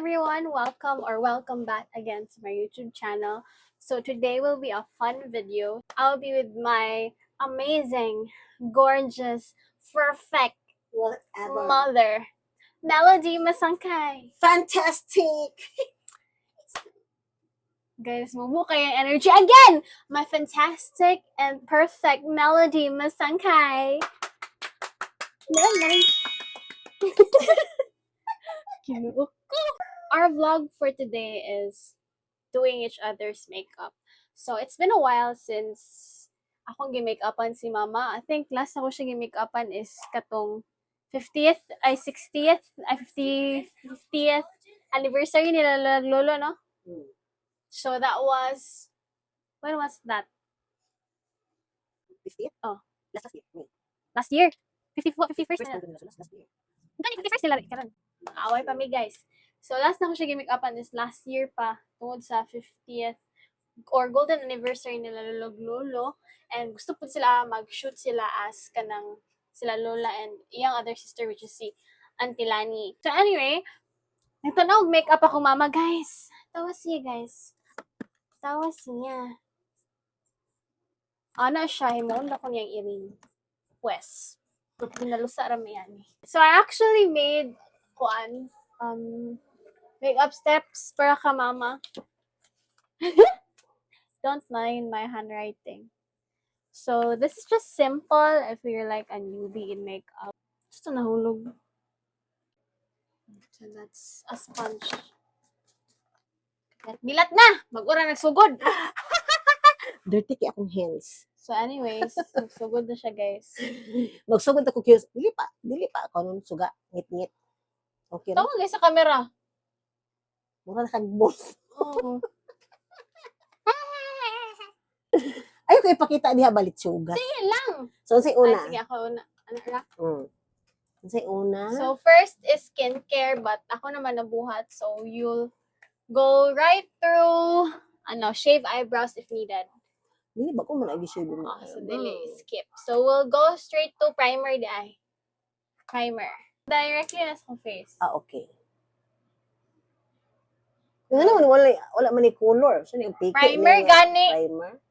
everyone, welcome back again to my YouTube channel. So today will be a fun video. I'll be with my amazing, gorgeous, perfect Whatever. mother, Melody Masangkay. Fantastic! Guys, mumuka yung energy again! My fantastic and perfect Melody Masangkay. Kinuok ko. Our vlog for today is doing each other's makeup. So, it's been a while since akong gi-makeupan si mama. I think last ako siya gi-makeupan is katong 50th, 50th anniversary nila lolo, no? So, that was, when was that? 50th? Oh. Last year. May. Last year? 51st First nila. nandun na last year. Hindi, 51st nila rin. Karon. Away pa mi, guys. So, last na ko siya gi-makeupan is last year pa. Tungod sa 50th or golden anniversary nila lolo. And gusto po sila mag-shoot sila as kanang sila lola and iyang other sister which is si Auntie Lani. So anyway, ito na mag-makeup ako mama, guys. Tawas siya, guys. Tawas niya. Ana siya, himuon ako niyang iring. Pwes. Pinalusa rami yan. So I actually made makeup steps para ka mama. Don't mind my handwriting. So this is just simple if you're like a newbie in makeup. Just nahulog. So that's a sponge. Bilat na! Mag-ura nagsugod! Dirty kay akong hands. So anyways, nagsugod na siya, guys. Magsugod ako curious. Dili pa ako nun suga. Ngit-ngit. Okay ra. Tawag guys sa camera. Mura na kag-boss. Oo. Ayaw ko ipakita diha balit sugat. Sige lang! So, say una. Ay, sige, ako una. Ano na? Say una. So, first is skincare, but ako naman nabuhat. So, you'll go right through, shave eyebrows if needed. Dili ba ko man agi-shave mo? So, dili, skip. So, we'll go straight to primer di ay. Primer. Directly na sa face. Okay. Yung naman, wala man ni color. So, yung piki. Primer, gani. Primer.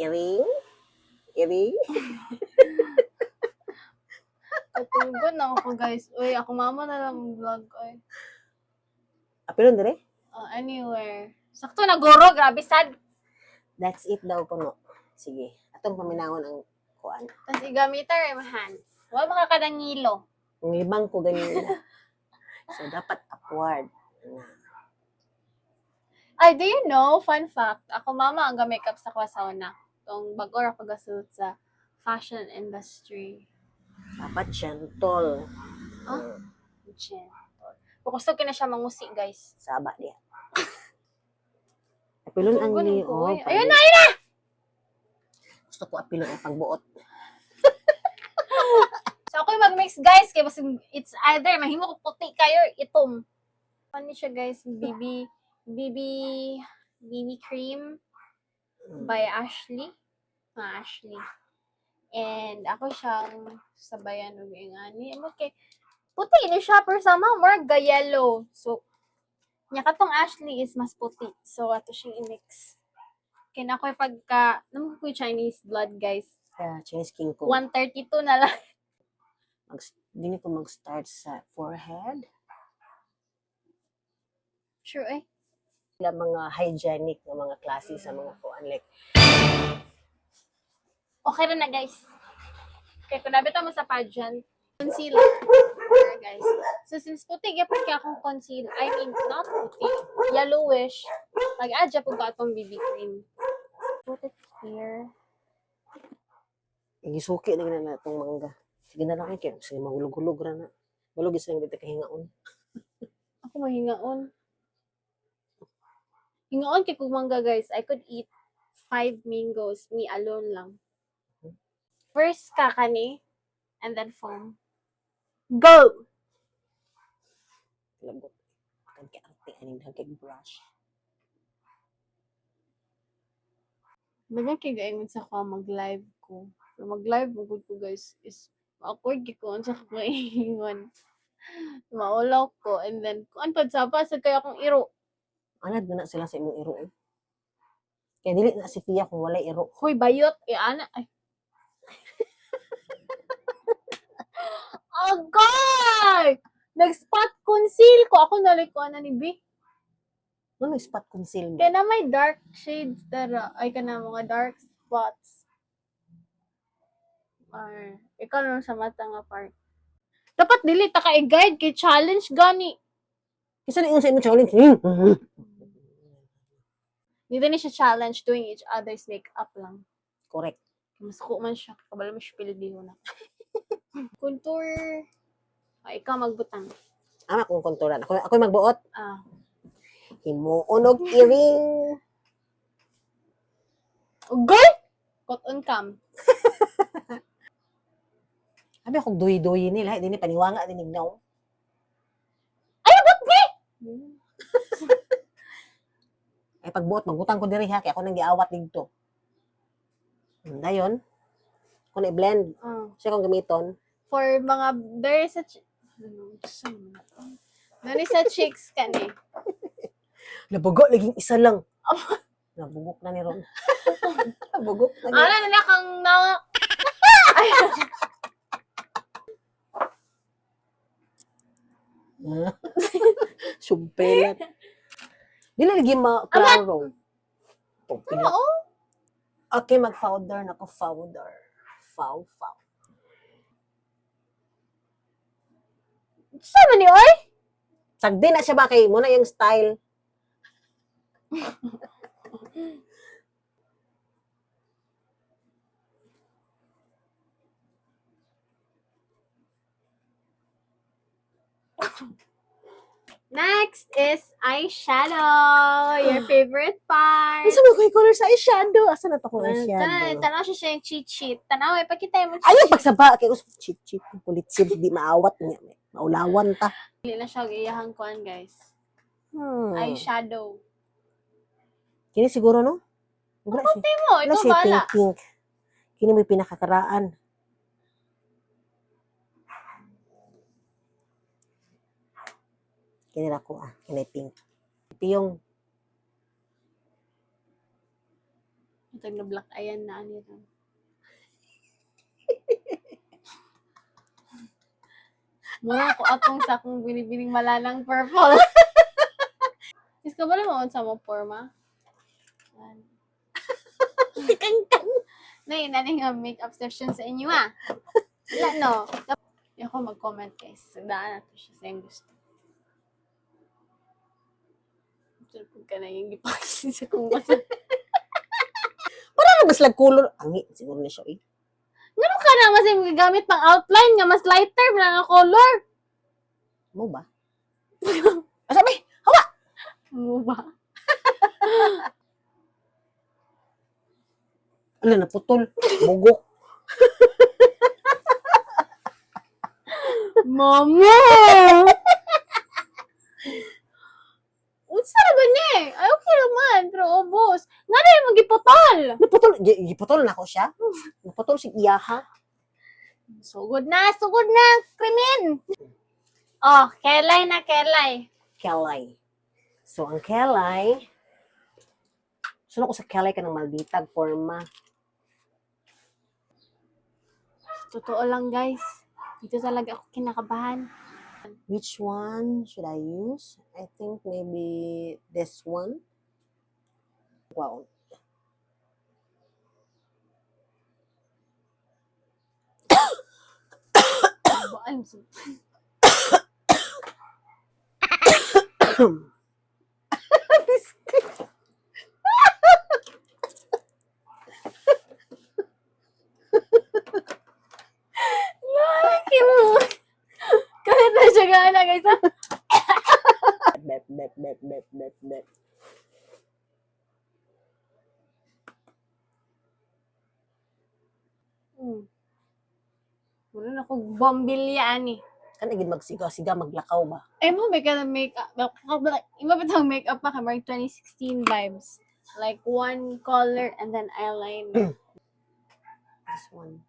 Earring. Katulog na ako, guys. Uy, ako mama na lang vlog. Uy. Apilon dire? Anywhere. Sakto na goro, grabe sad. That's it daw ko no. Sige. Atong paminawon ang kuan. Tapos igamitar yung hands. Wala makakadangilo. Ang libang ko ganyan na. So, dapat upward. Ay, do you know, fun fact, ako mama ang ga-makeup sa kwasauna. Itong bag-or ako gasulot sa fashion industry. Dapat gentle. Gentle. Pukusog ka na siya mangusi, guys. Saba diya. Apilon ang ni. Oh, ayun na! Gusto ko apilon ang pagbuot. So, ako yung mag-mix, guys. Kaya it's either mahimo ko puti kayo or itom. Ano siya, guys? BB cream by Ashley. Ashley. And ako siyang sabayan og ingani. Okay. Puti ni siya pero sama more yellow. So nya katong Ashley is mas puti. So ato siyang i-mix. Kaya na ko pagka naman ko Chinese blood, guys. Chinese king ko. 132 na lang. Dini ko mag-start sa forehead. Sure eh. Mga hygienic na mga klase sa mga kuan like Okay rin na, guys. Okay, kung nabito mo sa pageant, concealer, guys. So, since puti, yapon ka akong concealer. I mean, not puti. Yellowish. Mag-adja po ka itong BB cream. Put it here. igisuki na gina itong mangga. Sige na lang kaya sige mahulog-hulog ra na. Balog isa lang dito kahingaon. Ako mahingaon. Hingaon kay kung mangga, guys. I could eat 5 mangoes, me alone lang. First, kakani, and then foam. Go! Labot. Kag-arte aning dagag brush. Baga kay gaingon sa ko mag-live ko. So, mag-live mo ko, guys, is awkward kay ko sa ko ingon. Maulaw ko. And then, kuan pa sa pasag kaya akong iro. Anad na sila sa imong iro. Kaya dili na si Fia kung walay iro. Hoy, bayot. Ana. Ay. Agay! Nag-spot conceal ko. Ako nalikuan na ni B. Ano spot conceal Kaya ba? na may dark shades tara. Ay, ka na mga dark spots. Ay, ikaw lang sa mata nga part. Dapat dili ta ka i-guide kay challenge gani. Kisa na yung sa imong challenge. Dito ni siya challenge doing each other's makeup lang. Correct. Mas ko man siya. Kabala mo siya pildiho na. Contour. Ay, ikaw magbutang. Ama kong konturan. Ako magbuot. Ah. Himuon og earring. Ugay! Cotton cam. Abi akong duyi-duyi nila. Hindi ni paniwanga din ignaw. Ay, abot ni! Ay pagbuot, magbutang ko diri ha. Kaya ako nang giawat dito. Dayon. Kung i-blend. Ah. Siya kong gamiton. For mga, there is a, there is a chicks ka ni. Nabugo, laging isa lang. Nabugok na ni Ron. Nabugok na ni Ano na kang na... Ay, Sumpelat. Dili lagi ma-klaro. ano oh? Okay, mag-powder na ko. Powder. Fow. Sama ni oy? Sagdi na siya ba kay mo na yung style. Next is eyeshadow. Your favorite part. Ano mo ko color sa eyeshadow? Asa na to kong eyeshadow? Tanaw siya yung cheat sheet. Tanaw eh, pakita mo Ayaw pagsaba kay us cheat pulit di maawat niya. Maulawan ta. Hindi na siya iyahang kuan guys. Ay. Eyeshadow. Kini siguro no? Wala siya. Hindi mo, Wala ito siya bala. pink. Kini may pinakakaraan. Kini ako kini pink. Piyong Ito na black ayan na ani ron. Mura ko akong sa akong binibining malalang purple. Is ka ba naman sa mo forma? kangkang. Nay, naning nga makeup session sa inyo Wala no. Ako mag-comment guys. Daan nato siya sa yung gusto. Tulpog ka na yung gipakisin sa kung masa. Para na mas lag color. Angi siguro na siya. Ngano ka na mas yung gagamit pang outline nga mas lighter na nga color. Mo ba? Sabi, hawa. Mo ba? Ala na putol. Bugok. Mama! Unsa na ba ni? Ay, okay naman. Pero ubos. Nga na yung magipotol. Giputol na ko siya. Naputol si iyaha. Sugod na. Krimen. Oh, kelay na kelay. Kelay. So, ang kelay, sunod ko sa kelay ka ng malditag forma. Totoo lang guys. Dito talaga ako kinakabahan. Which one should I use? I think maybe this one. Wow. I'm so... Laki mo. Kahit na siya gana guys. Bet. Wala na ko bombilya ani. Kan agad magsiga-siga, maglakaw ba? Eh mo ba ka makeup? Iba ba itong makeup pa ka? Mark 2016 vibes. Like one color and then eyeliner. This one.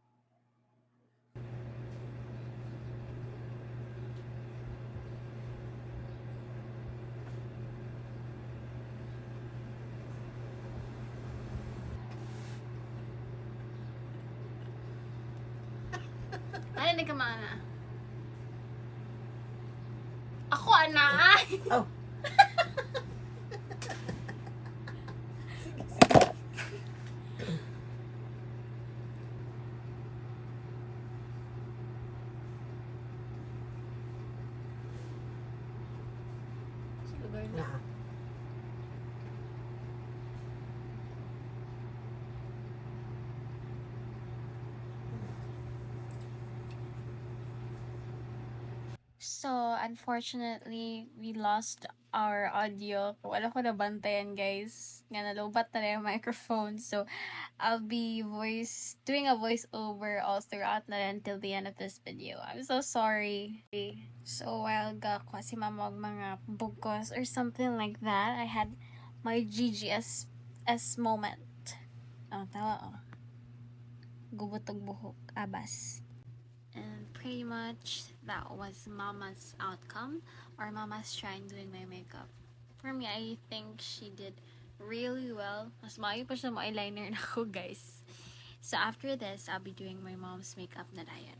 na ka mana. Ako, ana. Oh. Yeah. So, unfortunately, we lost our audio. Wala ko nabantayan, guys. Nga nalubat na yung microphone. So, I'll be doing a voiceover all throughout na rin until the end of this video. I'm so sorry. So, while ko si mama og mga bugkos or something like that, I had my GGS moment. Oh, tawa oh. Gubot og buhok. Abas. And pretty much that was mama's outcome, or mama's trying doing my makeup. For me, I think she did really well. Mas maayo pa siya mo eyeliner na ako, guys. So after this, I'll be doing my mom's makeup na dayan.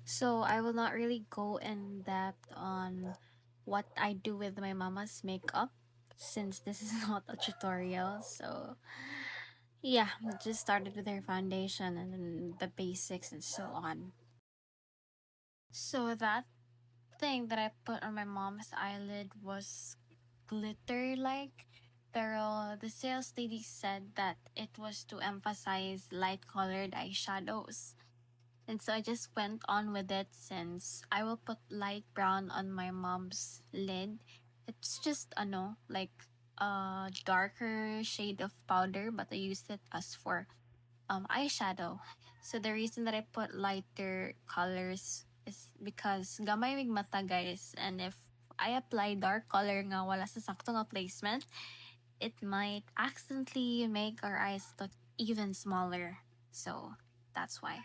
So I will not really go in depth on what I do with my mama's makeup, since this is not a tutorial. So yeah, just started with her foundation and then the basics and so on. So that thing that I put on my mom's eyelid was glitter-like, pero the sales lady said that it was to emphasize light-colored eyeshadows. And so I just went on with it, since I will put light brown on my mom's lid. It's just like a darker shade of powder, but I used it as for eyeshadow. So the reason that I put lighter colors is because gamay mig mata, guys, and if I apply dark color nga wala sa sakto nga placement, it might accidentally make our eyes look even smaller. So that's why.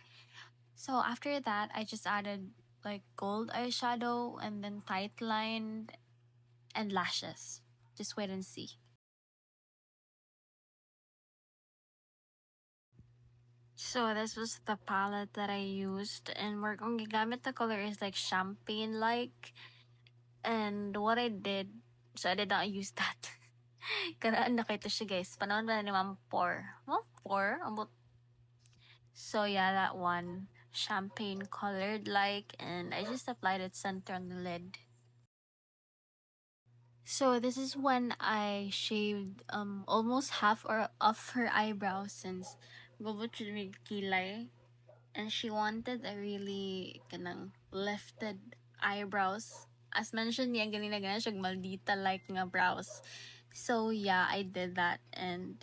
So after that, I just added like gold eyeshadow and then tight lined and lashes. Just wait and see. So this was the palette that I used, and we're going gigamit the color is like champagne like. And what I did, so I did not use that. Karaan nakita siya, guys. Panahon ba ni Ma'am Pour? Ma'am Pour? So yeah, that one. Champagne colored like, and I just applied it center on the lid. So this is when I shaved almost half or of her eyebrows, since gubot siya may kilay. And she wanted a really kanang lifted eyebrows. As mentioned niya, ganina siya maldita-like nga brows. So yeah, I did that. And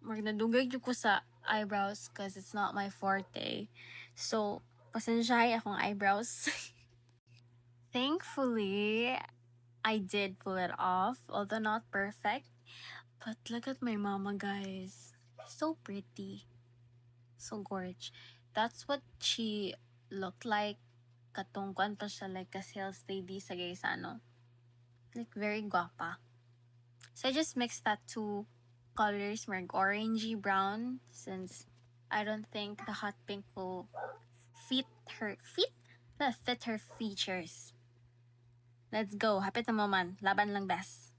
nagdugay ko sa eyebrows because it's not my forte. So, pasensyahay akong eyebrows. Thankfully, I did pull it off, although not perfect. But look at my mama, guys. So pretty. So gorge. That's what she looked like. Katungkuan pa siya like a sales lady sa Gaisano. Like very guapa. So I just mixed that two colors, like orangey brown, since I don't think the hot pink will fit her features. Let's go. Hapit na mo man. Laban lang best.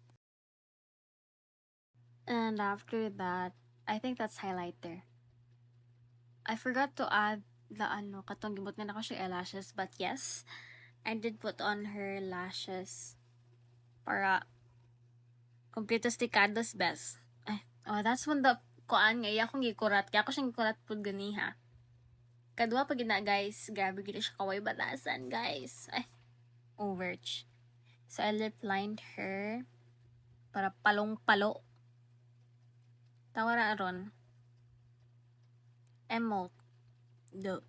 And after that, I think that's highlighter. I forgot to add the katong gibot na ako siya eyelashes, but yes, I did put on her lashes para completo stikados best. That's when the kuan nga iya akong gikurat, kaya ako siyang gikurat pud ganiha. Kadua pag gina, guys, grabe gid siya kaway batasan, guys. Overage. So I lip lined her para palong-palo. Tawara aron. Emote. Do.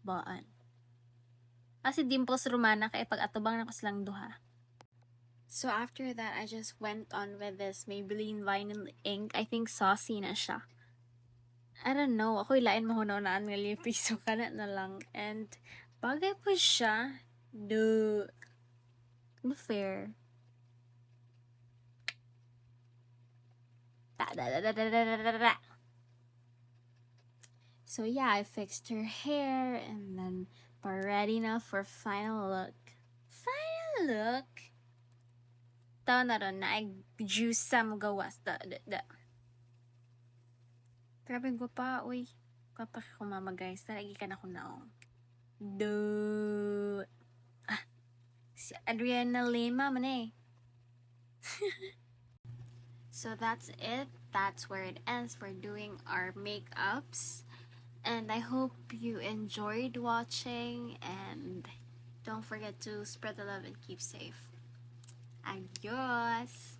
Baan. Si Dimples Romana kay pag atubang na ko silang duha. So after that, I just went on with this Maybelline Vinyl Ink. I think saucy na siya. I don't know. Ako ilain mahunonaan nga lipstick, so kana na lang. And bagay po siya. Do. Fair. So yeah, I fixed her hair, and then We're ready now for final look. Final look? Tao na ron na juice sa mo gawas. Grabe ko pa, uy. Kapag kumama guys, talagi ka na ko naong. Si Adriana Lima man eh. So that's it. That's where it ends for doing our makeups. And I hope you enjoyed watching, and don't forget to spread the love and keep safe. Adios!